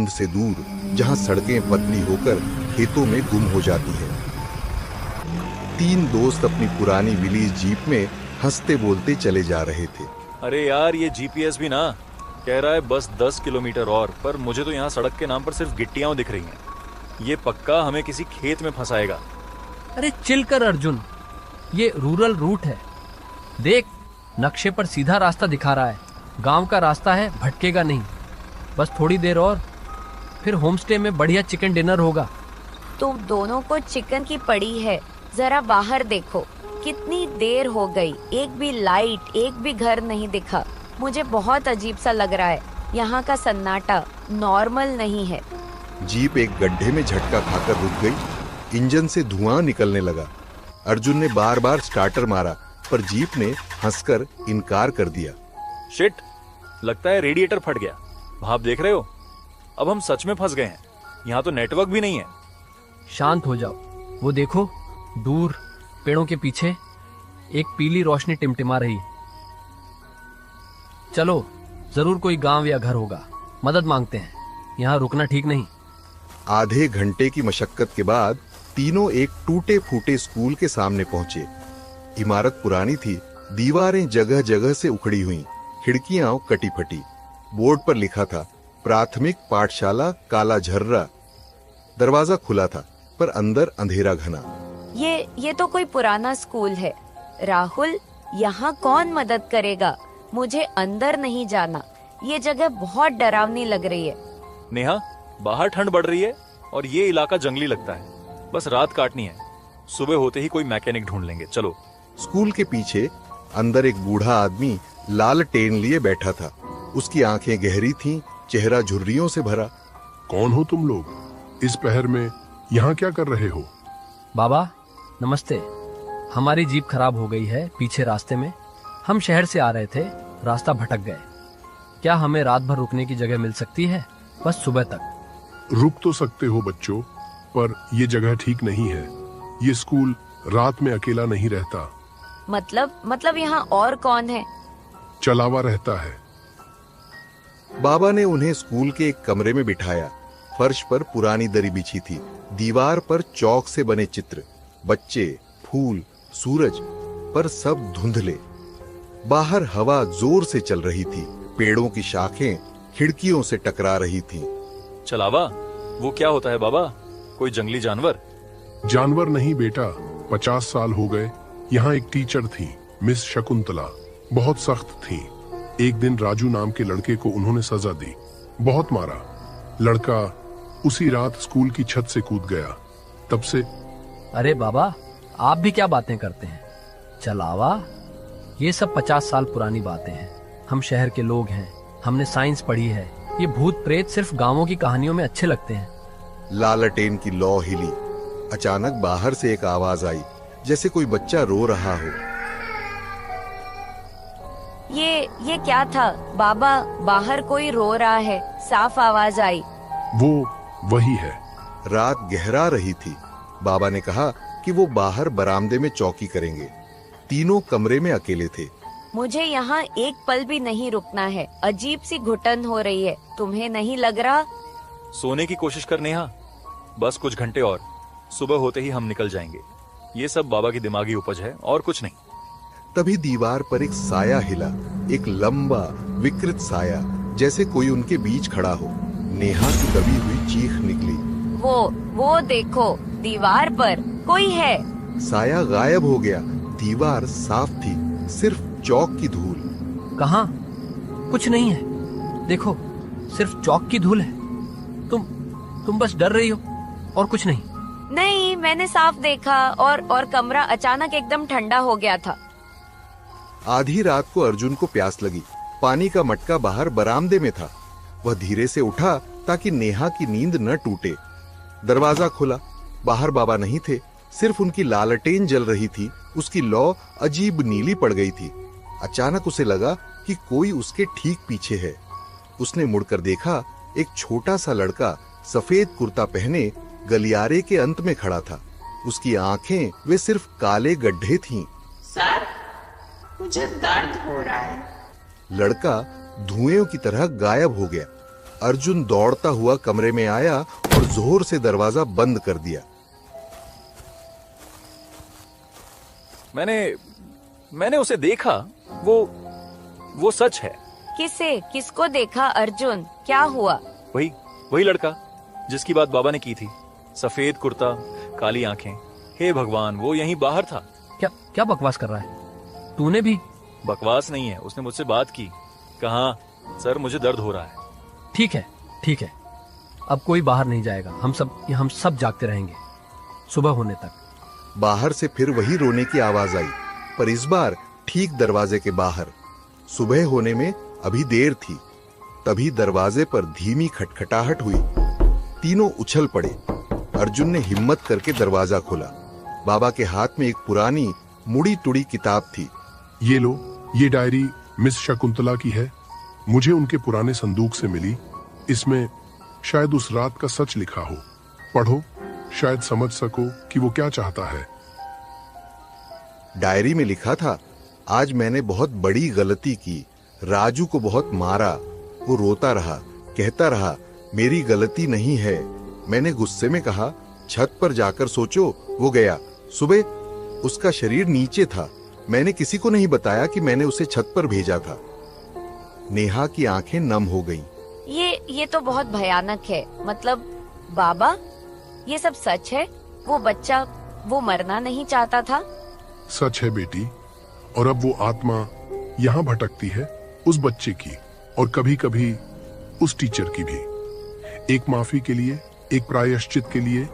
रौंद से दूर, जहां सड़कें पतली होकर खेतों में गुम हो जाती है। 3 दोस्त अपनी पुरानी विलीज जीप में हंसते बोलते चले जा रहे थे। अरे यार, ये जीपीएस भी ना कह रहा है बस 10 किलोमीटर और, पर मुझे तो यहाँ सड़क के नाम पर सिर्फ गिट्टियां दिख रही हैं। ये पक्का हमें किसी खेत में फंसाएगा। अरे चिल कर अर्जुन, ये रूरल रूट है। देख, नक्शे पर सीधा रास्ता दिखा रहा है। गांव का रास्ता है, भटकेगा नहीं। बस थोड़ी देर और, फिर होमस्टे में बढ़िया चिकन डिनर होगा। तुम दोनों को चिकन की पड़ी है। जरा बाहर देखो, कितनी देर हो गई, एक भी लाइट, एक भी घर नहीं दिखा। मुझे बहुत अजीब सा लग रहा है। यहाँ का सन्नाटा नॉर्मल नहीं है। जीप एक गड्ढे में झटका खाकर रुक गई। इंजन से धुआं निकलने लगा। अर्जुन ने बार बार स्टार्टर मारा, पर जीप ने हंसकर इनकार कर दिया। शिट, लगता है रेडिएटर फट गया। भाप देख रहे हो? अब हम सच में फंस गए हैं। यहाँ तो नेटवर्क भी नहीं है। शांत हो जाओ। वो देखो, दूर पेड़ों के पीछे एक पीली रोशनी टिमटिमा रही। चलो, जरूर कोई गांव या घर होगा। मदद मांगते हैं, यहाँ रुकना ठीक नहीं। आधे घंटे की मशक्कत के बाद तीनों एक टूटे फूटे स्कूल के सामने पहुंचे। इमारत पुरानी थी, दीवारें जगह जगह से उखड़ी हुई, खिड़कियां कटी फटी। बोर्ड पर लिखा था प्राथमिक पाठशाला काला झर्रा। दरवाजा खुला था, पर अंदर अंधेरा घना। ये तो कोई पुराना स्कूल है। राहुल, यहाँ कौन मदद करेगा? मुझे अंदर नहीं जाना। ये जगह बहुत डरावनी लग रही है। नेहा, बाहर ठंड बढ़ रही है और ये इलाका जंगली लगता है। बस रात काटनी है, सुबह होते ही कोई मैकेनिक ढूंढ लेंगे। चलो। स्कूल के पीछे अंदर एक बूढ़ा आदमी लाल टेन लिए बैठा था। उसकी आंखें गहरी थीं, चेहरा झुर्रियों से भरा। कौन हो तुम लोग? इस पहर में यहाँ क्या कर रहे हो? बाबा नमस्ते। हमारी जीप खराब हो गई है पीछे रास्ते में। हम शहर से आ रहे थे, रास्ता भटक गए। क्या हमें रात भर रुकने की जगह मिल सकती है? बस सुबह तक। रुक तो सकते हो बच्चों, पर ये जगह ठीक नहीं है। ये स्कूल रात में अकेला नहीं रहता। मतलब यहाँ और कौन है? चलावा रहता है। बाबा ने उन्हें स्कूल के एक कमरे में बिठाया। फर्श पर पुरानी दरी बिछी थी, दीवार पर चौक से बने चित्र, बच्चे, फूल, सूरज, पर सब धुंधले। बाहर हवा जोर से चल रही थी, पेड़ों की शाखें खिड़कियों से टकरा रही थीं। चलावा? वो क्या होता है बाबा? कोई जंगली जानवर? जानवर नहीं बेटा, 50 साल हो गए। यहाँ एक टीचर थी, मिस शकुंतला। बहुत सख्त थी। एक दिन राजू नाम के लड़के को उन्होंने सजा दी, बहुत मारा। लड़का उसी रात स्कूल की छत से कूद गया। तब से। अरे बाबा, आप भी क्या बातें करते हैं? चलावा? ये सब 50 साल पुरानी बातें हैं। हम शहर के लोग हैं, हमने साइंस पढ़ी है। ये भूत प्रेत सिर्फ गांवों की कहानियों में अच्छे लगते हैं। लालटेन की लौ हिली। अचानक बाहर से एक आवाज आई, जैसे कोई बच्चा रो रहा हो। ये क्या था? बाबा, बाहर कोई रो रहा है, साफ आवाज आई। वो वही है। रात गहरा रही थी। बाबा ने कहा कि वो बाहर बरामदे में चौकी करेंगे। तीनों कमरे में अकेले थे। मुझे यहाँ एक पल भी नहीं रुकना है। अजीब सी घुटन हो रही है। तुम्हें नहीं लग रहा? सोने की कोशिश कर नेहा। बस कुछ घंटे और, सुबह होते ही हम निकल जाएंगे। ये सब बाबा की दिमागी उपज है और कुछ नहीं। तभी दीवार पर एक साया हिला, एक लंबा विकृत साया, जैसे कोई उनके बीच खड़ा हो। नेहा की दबी हुई चीख निकली। वो देखो, दीवार पर कोई है। साया गायब हो गया। दीवार साफ थी, सिर्फ चौक की धूल। कहाँ? कुछ नहीं है। देखो, सिर्फ चौक की धूल है। तुम बस डर रही हो और कुछ नहीं। नहीं, मैंने साफ देखा और कमरा अचानक एकदम ठंडा हो गया था। आधी रात को अर्जुन को प्यास लगी। पानी का मटका बाहर बरामदे में था। वह धीरे से उठा ताकि नेहा की नींद न टूटे। दरवाजा खुला। बाहर बाबा नहीं थे, सिर्फ उनकी लालटेन जल रही थी। उसकी लौ अजीब नीली पड़ गई थी। अचानक उसे लगा कि कोई उसके ठीक पीछे है। उसने मुड़कर देखा, एक छोटा सा लड़का सफेद कुर्ता पहने गलियारे के अंत में खड़ा था। उसकी आंखें वे सिर्फ काले गड्ढे थीं। सर, मुझे दर्द हो रहा है। लड़का धुएं की तरह गायब हो गया। अर्जुन दौड़ता हुआ कमरे में आया और जोर से दरवाजा बंद कर दिया। मैंने उसे देखा। वो सच है। किसको देखा अर्जुन? क्या हुआ? वही लड़का जिसकी बात बाबा ने की थी। सफेद कुर्ता, काली आंखें। हे भगवान, वो यहीं बाहर था। क्या बकवास कर रहा है? तूने भी? बकवास नहीं है, उसने मुझसे बात की। कहा, सर मुझे दर्द हो रहा है। ठीक है। अब कोई बाहर नहीं जाएगा। हम सब जागते रहेंगे सुबह होने तक। बाहर से फिर वही रोने की आवाज आई, पर इस बार ठीक दरवाजे के बाहर। सुबह होने में अभी देर थी। तभी दरवाजे पर धीमी खटखटाहट हुई। तीनों उछल पड़े। अर्जुन ने हिम्मत करके दरवाजा खोला। बाबा के हाथ में एक पुरानी मुड़ी टुड़ी किताब थी। ये लो, ये डायरी मिस शकुंतला की है। मुझे उनके पुराने संदूक से मिली। इसमें शायद उस रात का सच लिखा हो। पढ़ो, शायद समझ सको कि वो क्या चाहता है। डायरी में लिखा था, आज मैंने बहुत बड़ी गलती की। राजू को बहुत मारा। वो रोता रहा, कहता रहा मेरी गलती नहीं है। मैंने गुस्से में कहा छत पर जाकर सोचो। वो गया। सुबह उसका शरीर नीचे था। मैंने किसी को नहीं बताया कि मैंने उसे छत पर भेजा था। नेहा की आंखें नम हो गईं। ये तो बहुत भयानक है। मतलब बाबा, ये सब सच है? वो बच्चा वो मरना नहीं चाहता था? सच है बेटी। और अब वो आत्मा यहाँ भटकती है, उस बच्चे की और कभी कभी उस टीचर की भी। एक माफी के लिए, एक प्रायश्चित के लिए।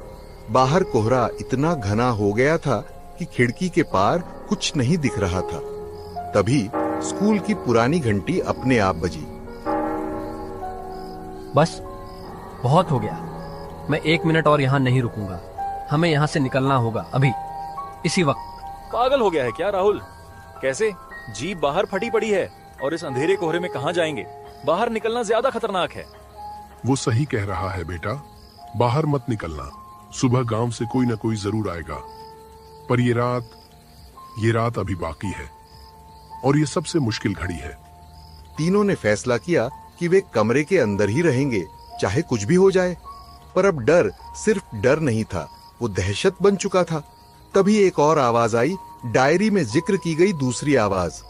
बाहर कोहरा इतना घना हो गया था कि खिड़की के पार कुछ नहीं दिख रहा था। तभी स्कूल की पुरानी घंटी अपने आप बजी। बस बहुत हो गया। मैं 1 मिनट और यहाँ नहीं रुकूंगा। हमें यहाँ से निकलना होगा अभी, इसी वक्त। पागल हो गया है क्या राहुल? कैसे? जीप बाहर फटी पड़ी है और इस अंधेरे कोहरे में कहाँ जाएंगे? बाहर निकलना ज्यादा खतरनाक है। वो सही कह रहा है बेटा, बाहर मत निकलना। सुबह गांव से कोई ना कोई जरूर आएगा। पर ये रात अभी बाकी है और ये सबसे मुश्किल घड़ी है। तीनों ने फैसला किया कि वे कमरे के अंदर ही रहेंगे, चाहे कुछ भी हो जाए। पर अब डर सिर्फ डर नहीं था, वो दहशत बन चुका था। तभी एक और आवाज आई, डायरी में जिक्र की गई दूसरी आवाज,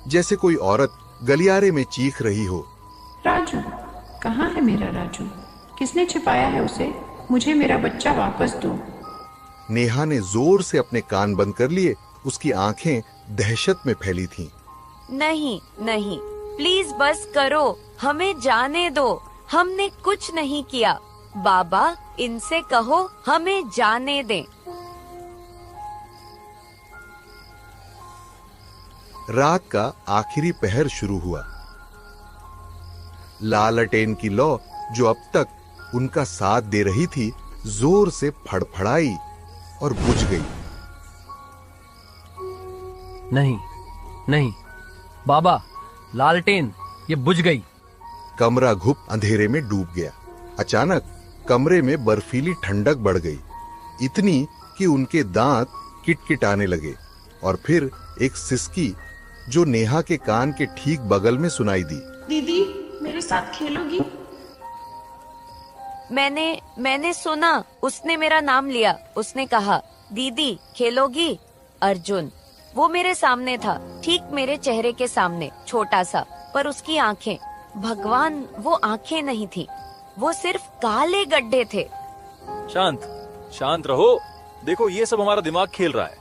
जैसे कोई औरत गलियारे में चीख रही हो। राजू, कहाँ है मेरा राजू? किसने छिपाया है उसे? मुझे मेरा बच्चा वापस दो। नेहा ने जोर से अपने कान बंद कर लिए। उसकी आंखें दहशत में फैली थीं। नहीं, प्लीज बस करो, हमें जाने दो। हमने कुछ नहीं किया। बाबा, इनसे कहो हमें जाने दें। रात का आखिरी पहर शुरू हुआ। लालटेन की लौ जो अब तक उनका साथ दे रही थी, जोर से फड़फड़ाई और बुझ गई। नहीं बाबा, लालटेन ये बुझ गई। कमरा घुप अंधेरे में डूब गया। अचानक कमरे में बर्फीली ठंडक बढ़ गई, इतनी कि उनके दांत किटकिटाने लगे। और फिर एक सिसकी जो नेहा के कान के ठीक बगल में सुनाई दी। दीदी, मेरे साथ खेलोगी? मैंने सुना, उसने मेरा नाम लिया। उसने कहा, दीदी खेलोगी? अर्जुन, वो मेरे सामने था, ठीक मेरे चेहरे के सामने, छोटा सा, पर उसकी आंखें, भगवान, वो आंखें नहीं थी, वो सिर्फ काले गड्ढे थे। शांत रहो। देखो, ये सब हमारा दिमाग खेल रहा है।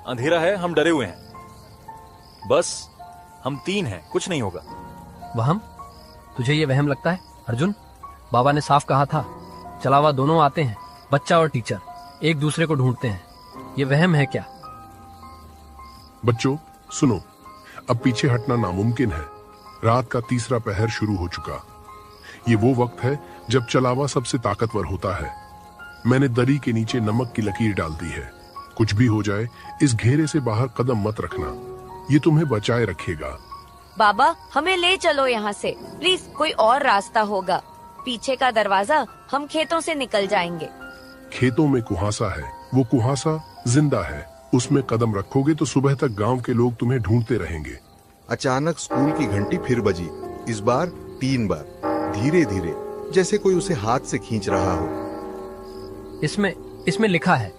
अंधेरा है, हम डरे हुए हैं। बस हम 3 हैं, कुछ नहीं होगा। वहम? तुझे ये वहम लगता है अर्जुन? बाबा ने साफ कहा था, चलावा दोनों आते हैं, बच्चा और टीचर एक दूसरे को ढूंढते हैं। ये वहम है क्या? बच्चों सुनो, अब पीछे हटना नामुमकिन है। रात का तीसरा पहर शुरू हो चुका। ये वो वक्त है जब चलावा सबसे ताकतवर होता है। मैंने दरी के नीचे नमक की लकीर डाल दी है। कुछ भी हो जाए, इस घेरे से बाहर कदम मत रखना, ये तुम्हें बचाए रखेगा। बाबा, हमें ले चलो यहाँ से, प्लीज। कोई और रास्ता होगा। पीछे का दरवाजा, हम खेतों से निकल जाएंगे। खेतों में कुहासा है, वो कुहासा जिंदा है। उसमें कदम रखोगे तो सुबह तक गांव के लोग तुम्हें ढूंढते रहेंगे। अचानक स्कूल की घंटी फिर बजी, इस बार 3 बार, धीरे धीरे, जैसे कोई उसे हाथ से खींच रहा हो। इसमें लिखा है,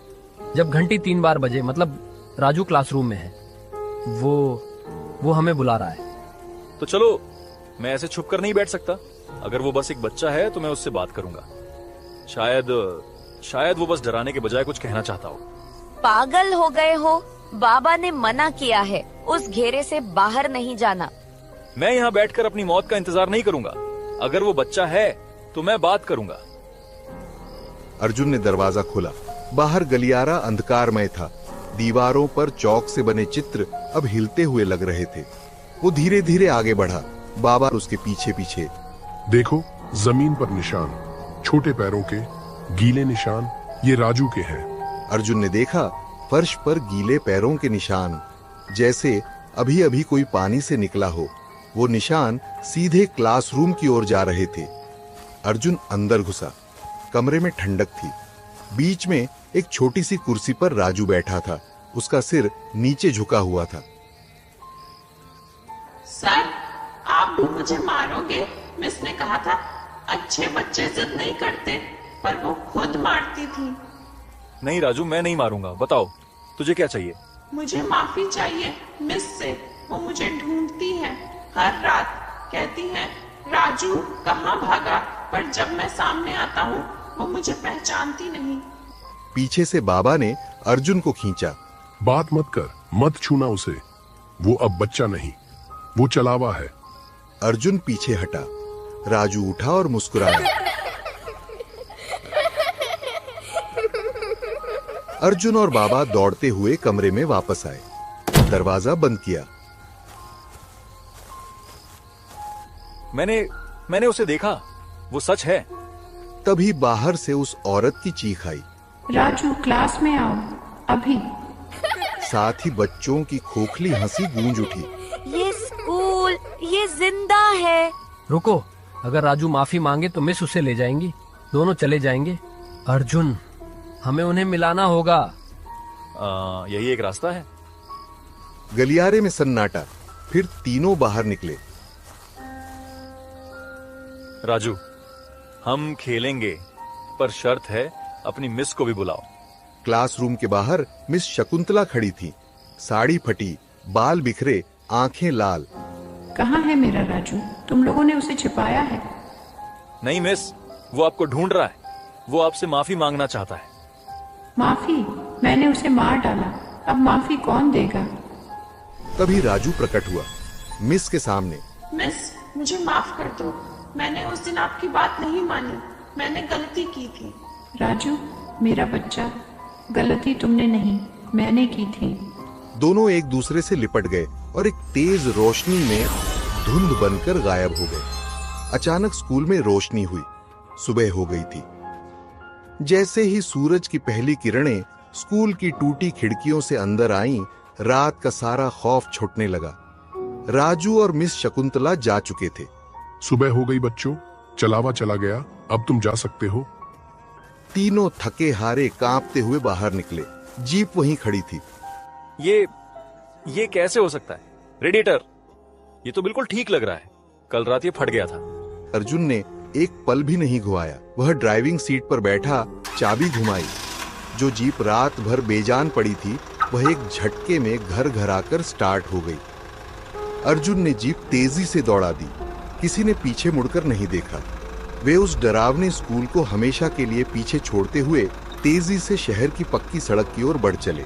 जब घंटी 3 बार बजे, मतलब राजू क्लासरूम में है। वो हमें बुला रहा है। तो चलो, मैं ऐसे छुप कर नहीं बैठ सकता। अगर वो बस एक बच्चा है तो मैं उससे बात करूंगा। शायद वो बस डराने के बजाय कुछ कहना चाहता हो। पागल हो गए हो? बाबा ने मना किया है, उस घेरे से बाहर नहीं जाना। मैं यहाँ बैठकर अपनी मौत का इंतजार नहीं करूंगा। अगर वो बच्चा है तो मैं बात करूंगा। अर्जुन ने दरवाजा खोला। बाहर गलियारा अंधकारमय था। दीवारों पर चौक से बने चित्र अब हिलते हुए लग रहे थे। वो धीरे धीरे आगे बढ़ा, बाबा उसके पीछे पीछे। देखो, जमीन पर निशान, छोटे पैरों के गीले निशान, ये राजू के हैं। अर्जुन ने देखा, फर्श पर गीले पैरों के निशान, जैसे अभी अभी कोई पानी से निकला हो। वो निशान सीधे क्लासरूम की ओर जा रहे थे। अर्जुन अंदर घुसा। कमरे में ठंडक थी। बीच में एक छोटी सी कुर्सी पर राजू बैठा था। उसका सिर नीचे झुका हुआ था। सर, आप भी मुझे मारोगे? मिस ने कहा था अच्छे बच्चे जिद नहीं करते, पर वो खुद मारती थी। नहीं राजू, मैं नहीं मारूंगा। बताओ, तुझे क्या चाहिए? मुझे माफी चाहिए मिस से। वो मुझे ढूंढती है हर रात, कहती है राजू कहाँ भागा, पर जब मैं सामने आता हूँ वो मुझे पहचानती नहीं। पीछे से बाबा ने अर्जुन को खींचा। बात मत कर, मत छूना उसे। वो अब बच्चा नहीं, वो चलावा है। अर्जुन पीछे हटा। राजू उठा और मुस्कुराया। अर्जुन और बाबा दौड़ते हुए कमरे में वापस आए। दरवाजा बंद किया। मैंने उसे देखा, वो सच है। तभी बाहर से उस औरत की चीख आई। राजू, क्लास में आओ अभी। साथ ही बच्चों की खोखली हंसी गूंज उठी। ये स्कूल, ये जिंदा है। रुको, अगर राजू माफी मांगे तो मिस उसे ले जाएंगी। दोनों चले जाएंगे। अर्जुन, हमें उन्हें मिलाना होगा। यही एक रास्ता है। गलियारे में सन्नाटा। फिर तीनों बाहर निकले। राजू, हम खेलेंगे, पर शर्त है अपनी मिस को भी बुलाओ। क्लासरूम के बाहर मिस शकुंतला खड़ी थी। साड़ी फटी, बाल बिखरे, आंखें लाल। कहाँ है मेरा राजू? तुम लोगों ने उसे छिपाया है। नहीं मिस, वो आपको ढूंढ रहा है। वो आपसे माफी मांगना चाहता है। माफी? मैंने उसे मार डाला, अब माफी कौन देगा? तभी राजू प्रकट हुआ, मिस के सामने। मिस, मुझे माफ कर दो। मैंने उस दिन आपकी बात नहीं मानी। मैंने गलती की थी। राजू, मेरा बच्चा, गलती तुमने नहीं, मैंने की थी। दोनों एक दूसरे से लिपट गए और एक तेज रोशनी में धुंध बनकर गायब हो गए। अचानक स्कूल में रोशनी हुई। सुबह हो गई थी। जैसे ही सूरज की पहली किरणें स्कूल की टूटी खिड़कियों से अंदर आईं, रात का सारा खौफ छुटने लगा। राजू और मिस शकुंतला जा चुके थे। सुबह हो गई बच्चों, चलावा चला गया, अब तुम जा सकते हो। तीनों थके हारे कांपते हुए बाहर निकले। जीप वहीं खड़ी थी। ये कैसे हो सकता है? रेडिएटर, ये तो बिल्कुल ठीक लग रहा है। कल रात ये फट गया था। अर्जुन ने एक पल भी नहीं घुमाया। वह ड्राइविंग सीट पर बैठा, चाबी घुमाई। जो जीप रात भर बेजान पड़ी थी, वह एक झटके में घर घर आकर स्टार्ट हो गई। अर्जुन ने जीप तेजी से दौड़ा दी। किसी ने पीछे मुड़कर नहीं देखा। वे उस डरावने स्कूल को हमेशा के लिए पीछे छोड़ते हुए तेजी से शहर की पक्की सड़क की ओर बढ़ चले।